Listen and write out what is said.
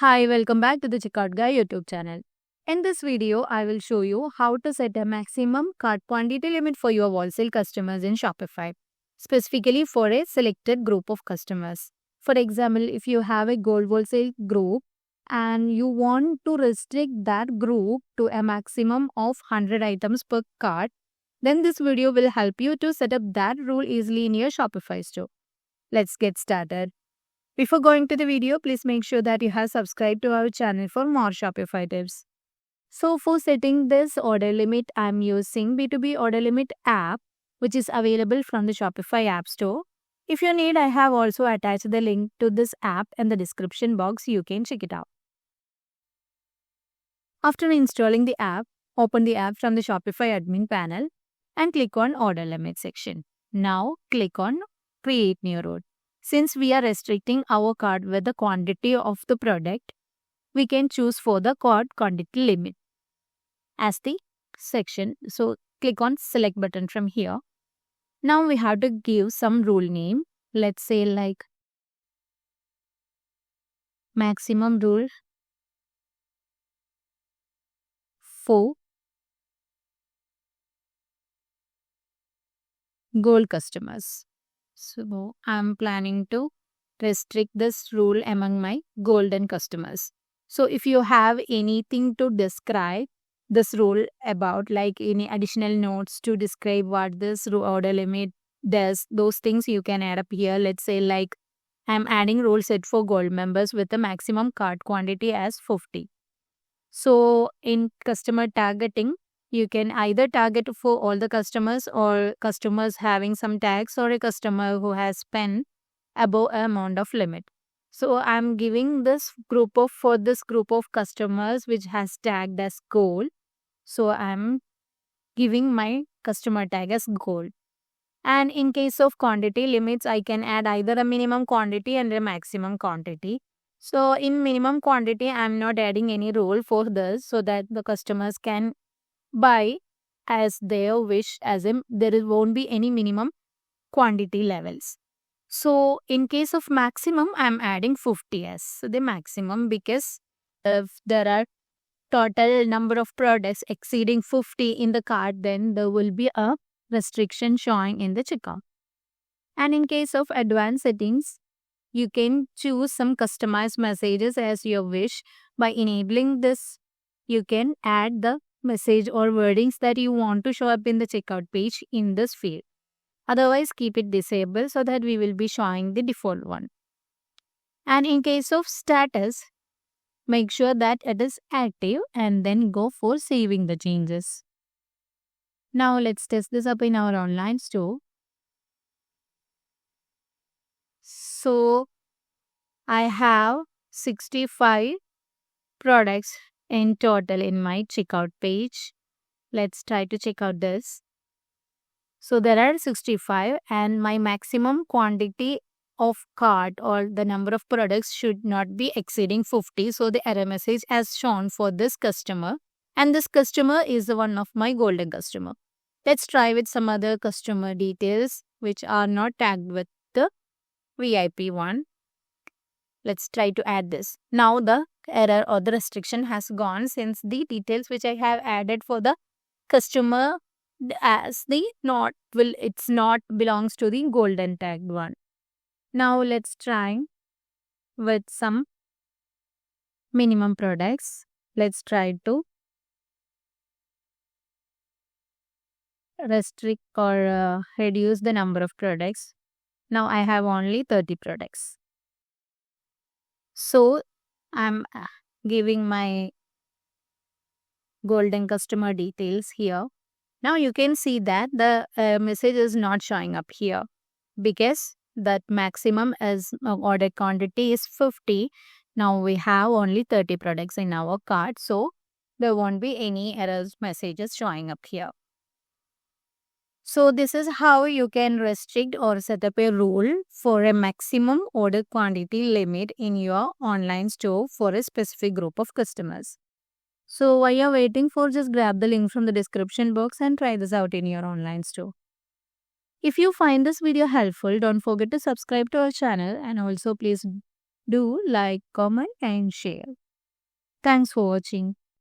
Hi, welcome back to the Checkout Guy YouTube channel. In this video, I will show you how to set a maximum cart quantity limit for your wholesale customers in Shopify, specifically for a selected group of customers. For example, if you have a gold wholesale group and you want to restrict that group to a maximum of 100 items per cart, then this video will help you to set up that rule easily in your Shopify store. Let's get started. Before going to the video, please make sure that you have subscribed to our channel for more Shopify tips. So for setting this order limit, I'm using B2B order limit app, which is available from the Shopify app store. If you need, I have also attached the link to this app in the description box. You can check it out. After installing the app, open the app from the Shopify admin panel and click on order limit section. Now click on create new route. Since we are restricting our cart with the quantity of the product, we can choose for the cart quantity limit as the section. So click on select button from here. Now we have to give some rule name. Let's say like maximum rule for gold customers. So I'm planning to restrict this rule among my golden customers. So if you have anything to describe this rule about, like any additional notes to describe what this order limit does, those things you can add up here. Let's say like I'm adding rule set for gold members with the maximum cart quantity as 50. So in customer targeting, you can either target for all the customers or customers having some tags or a customer who has spent above an amount of limit. So I'm giving this group of customers which has tagged as gold. So I'm giving my customer tag as gold. And in case of quantity limits, I can add either a minimum quantity and a maximum quantity. So in minimum quantity, I'm not adding any rule for this so that the customers can buy as their wish, as in there won't be any minimum quantity levels. So in case of maximum, I'm adding 50 as the maximum, because if there are total number of products exceeding 50 in the cart, then there will be a restriction showing in the checkout. And in case of advanced settings, you can choose some customized messages as your wish. By enabling this, you can add the message or wordings that you want to show up in the checkout page in this field. Otherwise, keep it disabled so that we will be showing the default one. And in case of status, make sure that it is active and then go for saving the changes. Now let's test this up in our online store. So I have 65 products in total in my checkout page. Let's try to check out this. So there are 65 and my maximum quantity of cart or the number of products should not be exceeding 50. So the error message as shown for this customer, and this customer is one of my golden customer. Let's try with some other customer details which are not tagged with the VIP one. Let's try to add this. Now the error or the restriction has gone, since the details which I have added for the customer as the it's not belongs to the golden tagged one. Now let's try with some minimum products. Let's try to restrict or reduce the number of products. Now I have only 30 products. So I'm giving my golden customer details here. Now you can see that the message is not showing up here because that maximum is order quantity is 50. Now we have only 30 products in our cart, so there won't be any errors messages showing up here. So this is how you can restrict or set up a rule for a maximum order quantity limit in your online store for a specific group of customers. So while you're waiting for, just grab the link from the description box and try this out in your online store. If you find this video helpful, don't forget to subscribe to our channel, and also please Do like, comment, and share. Thanks for watching.